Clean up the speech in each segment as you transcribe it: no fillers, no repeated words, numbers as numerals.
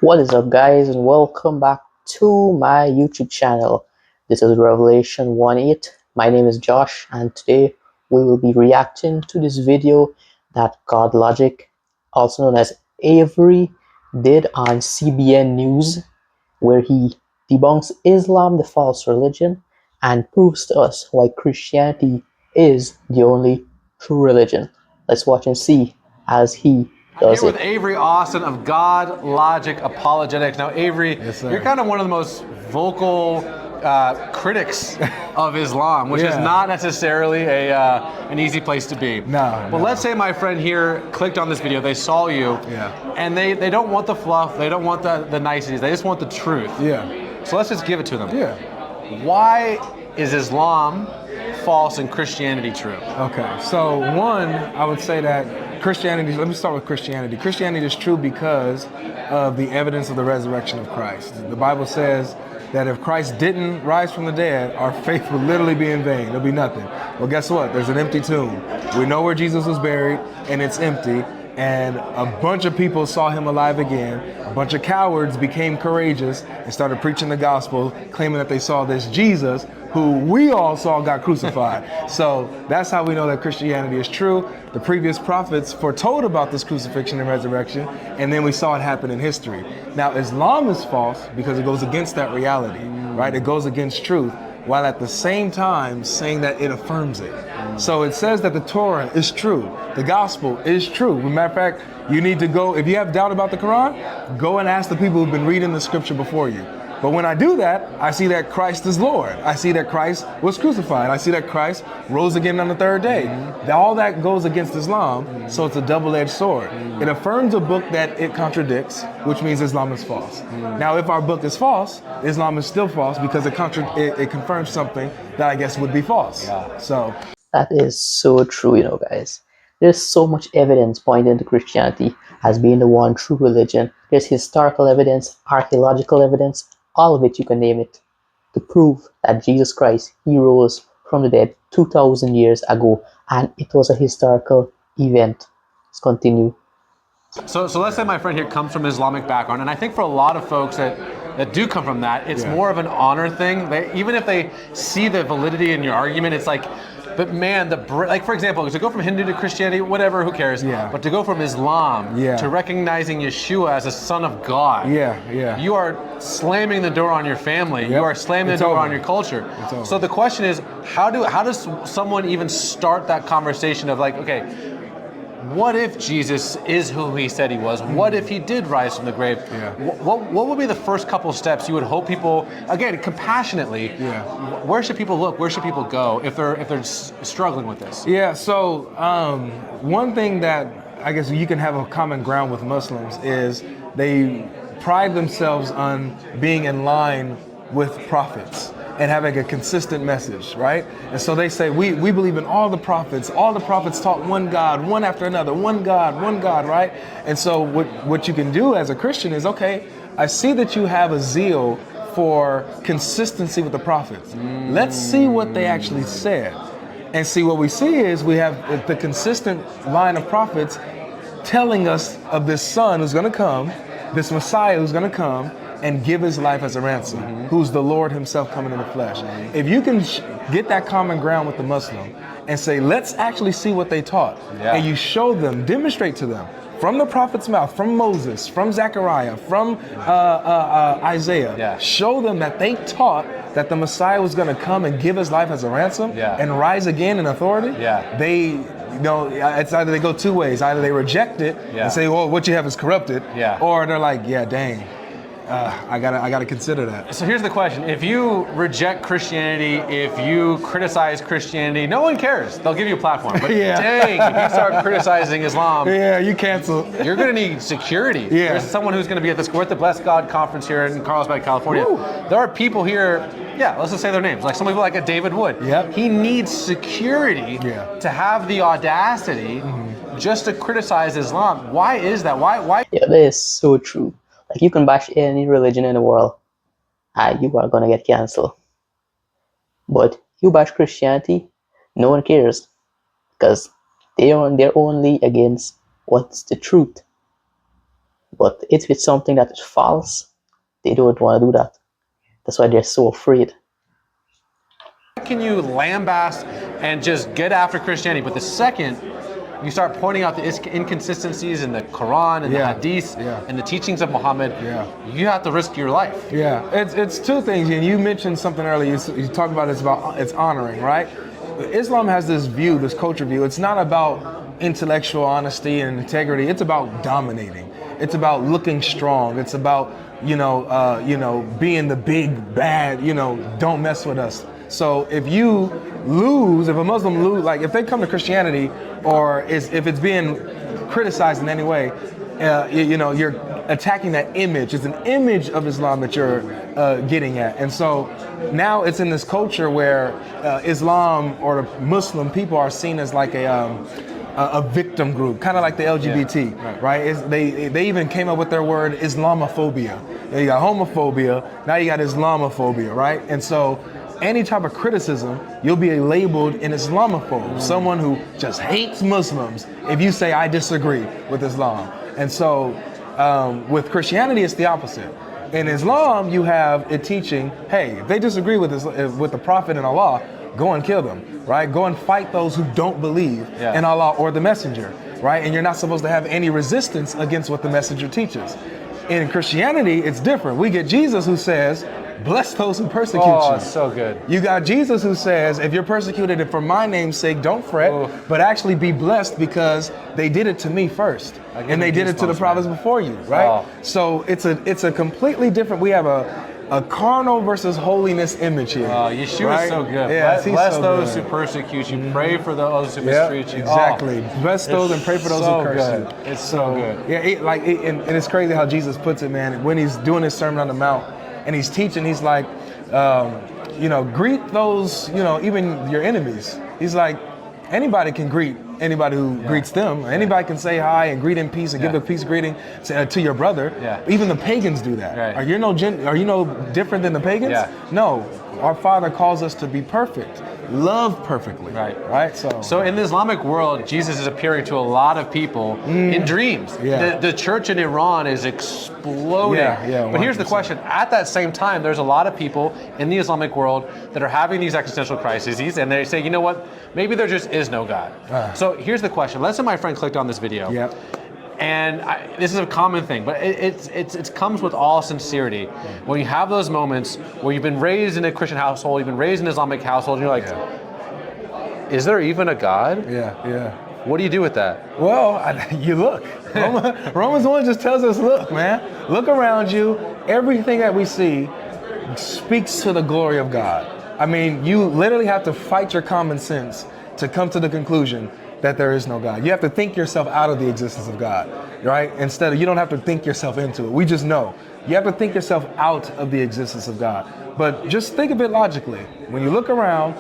What is up, guys, and welcome back to my YouTube channel. This is Revelation 1:8. My name is Josh, and today we will be reacting to this video that Godlogic, also known as Avery, did on CBN News, where he debunks Islam, the false religion, and proves to us why Christianity is the only true religion. Let's watch and see as he I'm does here it. with Avery Austin of Godlogic Apologetics. Now, Avery, Yes, sir. you're kind of one of the most vocal critics of Islam, which is not necessarily an easy place to be. But let's say my friend here clicked on this video, they saw you, and they don't want the fluff, they don't want the niceties, they just want the truth. So let's just give it to them. Why is Islam false and Christianity true? Okay, so one, I would say that Christianity, let me start with Christianity. Christianity is true because of the evidence of the resurrection of Christ. The Bible says that if Christ didn't rise from the dead, our faith would literally be in vain. There'll be nothing. Well, guess what? There's an empty tomb. We know where Jesus was buried, and it's empty. And a bunch of people saw him alive again. A bunch of cowards became courageous and started preaching the gospel, claiming that they saw this Jesus who we all saw got crucified. So that's how we know that Christianity is true. The previous prophets foretold about this crucifixion and resurrection, and then we saw it happen in history. Now, Islam is false because it goes against that reality, right? It goes against truth, while at the same time saying that it affirms it. So it says that the Torah is true. The gospel is true. As a matter of fact, you need to go, if you have doubt about the Quran, go and ask the people who've been reading the scripture before you. But when I do that, I see that Christ is Lord. I see that Christ was crucified. I see that Christ rose again on the third day. All that goes against Islam, so it's a double-edged sword. It affirms a book that it contradicts, which means Islam is false. Now, if our book is false, Islam is still false because it confirms something that I guess would be false. So That is so true, guys. There's so much evidence pointing to Christianity as being the one true religion. There's historical evidence, archaeological evidence, all of it, you can name it, to prove that Jesus Christ, he rose from the dead 2,000 years ago, and it was a historical event. Let's continue. So let's say my friend here comes from Islamic background, and I think for a lot of folks that do come from that, it's more of an honor thing. Even if they see the validity in your argument, it's like, but man, like for example, to go from Hindu to Christianity, whatever, who cares? But to go from Islam to recognizing Yeshua as a son of God, you are slamming the door on your family. You are slamming the door on your culture. So the question is, how does someone even start that conversation of like, okay, what if Jesus is who he said he was? What if he did rise from the grave? What would be the first couple steps you would hope people, again, compassionately, where should people look? Where should people go if they're struggling with this? So one thing that I guess you can have a common ground with Muslims is they pride themselves on being in line with prophets and having a consistent message, right? And so they say, we believe in all the prophets. All the prophets taught one God, one after another, one God, right? And so what you can do as a Christian is, okay, I see that you have a zeal for consistency with the prophets. Let's see what they actually said. And see, what we see is we have the consistent line of prophets telling us of this son who's gonna come, this Messiah who's gonna come, and give his life as a ransom, who's the Lord himself coming in the flesh. If you can get that common ground with the Muslim and say, let's actually see what they taught, and you show them, demonstrate to them, from the prophet's mouth, from Moses, from Zechariah, from Isaiah, show them that they taught that the Messiah was gonna come and give his life as a ransom and rise again in authority, it's either they go two ways. Either they reject it and say, well, what you have is corrupted, or they're like, dang, I gotta consider that. So here's the question: if you reject Christianity, if you criticize Christianity, no one cares. They'll give you a platform. But dang, if you start criticizing Islam, you cancel. You're gonna need security. There's someone who's gonna be at this. We're at the Blessed God conference here in Carlsbad, California. There are people here. Let's just say their names. Like some people like a David Wood. He needs security to have the audacity just to criticize Islam. Why is that? Why? Yeah, that is so true. Like, you can bash any religion in the world, and you are gonna get cancelled. But you bash Christianity, no one cares, because they're only against what's the truth. But if it's something that is false, they don't want to do that. That's why they're so afraid. Can you lambast and just get after Christianity? But the second you start pointing out the inconsistencies in the Quran and the Hadith and the teachings of Muhammad, you have to risk your life. Yeah, it's two things, and you mentioned something earlier. You talked about it's honoring, right? Islam has this view, this culture view. It's not about intellectual honesty and integrity. It's about dominating. It's about looking strong. It's about being the big bad. Don't mess with us. So if you lose, if a Muslim lose, like if they come to Christianity, or if it's being criticized in any way, you're attacking that image. It's an image of Islam that you're getting at. And so now it's in this culture where Islam or Muslim people are seen as like a victim group, kind of like the LGBT, right? They even came up with their word Islamophobia. You got homophobia, now you got Islamophobia, right? And so any type of criticism, you'll be labeled an Islamophobe, someone who just hates Muslims if you say I disagree with Islam. And so with Christianity, it's the opposite. In Islam, you have it teaching, hey, if they disagree with the Prophet and Allah, go and kill them, right? Go and fight those who don't believe in Allah or the messenger, right? And you're not supposed to have any resistance against what the messenger teaches. In Christianity, it's different. We get Jesus who says, bless those who persecute you. Oh, so good. You got Jesus who says, if you're persecuted for my name's sake, don't fret, but actually be blessed because they did it to me first. And they did it to the prophets before you, right? Oh. So it's a completely different, we have a carnal versus holiness image here. Yeshua right? is so good. Yeah, bless so those good. who persecute you. Pray for those who mistreat you. Exactly. Bless those and pray for those who curse you. It's so good. Yeah, and it's crazy how Jesus puts it, man. When he's doing his Sermon on the Mount and he's teaching, he's like, greet those, even your enemies. He's like, anybody can greet anybody who greets them. Anybody can say hi and greet in peace and give a peace greeting to your brother. Even the pagans do that. Right. Are you no different than the pagans? No. Our Father calls us to be perfect. Love perfectly. Right. So in the Islamic world, Jesus is appearing to a lot of people in dreams. The church in Iran is exploding. But here's the question. At that same time, there's a lot of people in the Islamic world that are having these existential crises, and they say, you know what? Maybe there just is no God. So here's the question. Let's say my friend clicked on this video. And this is a common thing, but it comes with all sincerity. When you have those moments where you've been raised in a Christian household, you've been raised in an Islamic household, and you're like, is there even a God? What do you do with that? Well, you look. Romans 1 just tells us, look, man, look around you. Everything that we see speaks to the glory of God. I mean, you literally have to fight your common sense to come to the conclusion that there is no God. You have to think yourself out of the existence of God, right? You don't have to think yourself into it. We just know. You have to think yourself out of the existence of God. But just think of it logically. When you look around,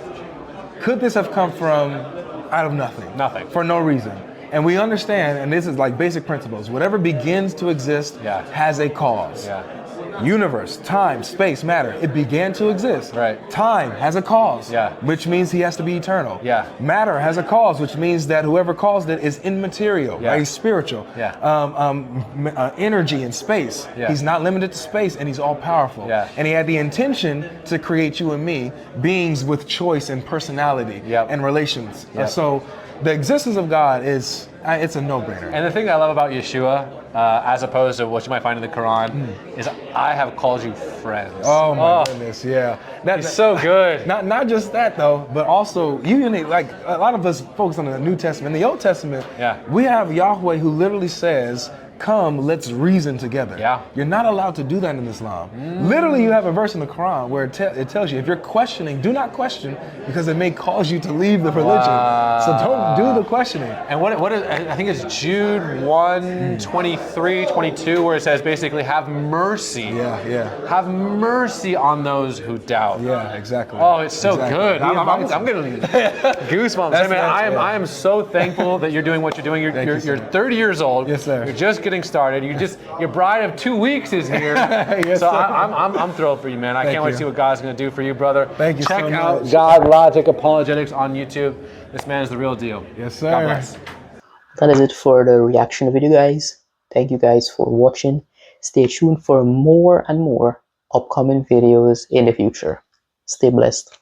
could this have come from out of nothing? Nothing. For no reason. And we understand, and this is like basic principles, whatever begins to exist has a cause. Universe, time, space, matter. It began to exist. Time has a cause, which means he has to be eternal. Matter has a cause, which means that whoever caused it is immaterial, right? He's spiritual. Energy and space. He's not limited to space, and he's all powerful. And he had the intention to create you and me, beings with choice and personality and relations. So the existence of God it's a no-brainer. And the thing I love about Yeshua, as opposed to what you might find in the Quran, is I have called you friends. Oh my goodness, That's so good. Not just that though, but also like a lot of us focus on the New Testament. In the Old Testament, we have Yahweh who literally says, come, let's reason together. You're not allowed to do that in Islam. Literally, you have a verse in the Quran where it tells you, if you're questioning, do not question because it may cause you to leave the religion. So don't do the questioning. And what is, I think it's Jude 1, 23, 22, where it says basically, have mercy. Have mercy on those who doubt. Exactly. Oh, it's so good. I'm getting goosebumps. I am so thankful that you're doing what you're doing. You're 30 years old. Yes, sir. You're just getting started. Your bride of 2 weeks is here. So I'm thrilled for you, man. I can't wait to see what God's going to do for you, brother. Thank you. Check so out much. Godlogic Apologetics on YouTube. This man is the real deal. Yes, sir. God bless. That is it for the reaction video, guys. Thank you guys for watching. Stay tuned for more and more upcoming videos in the future. Stay blessed.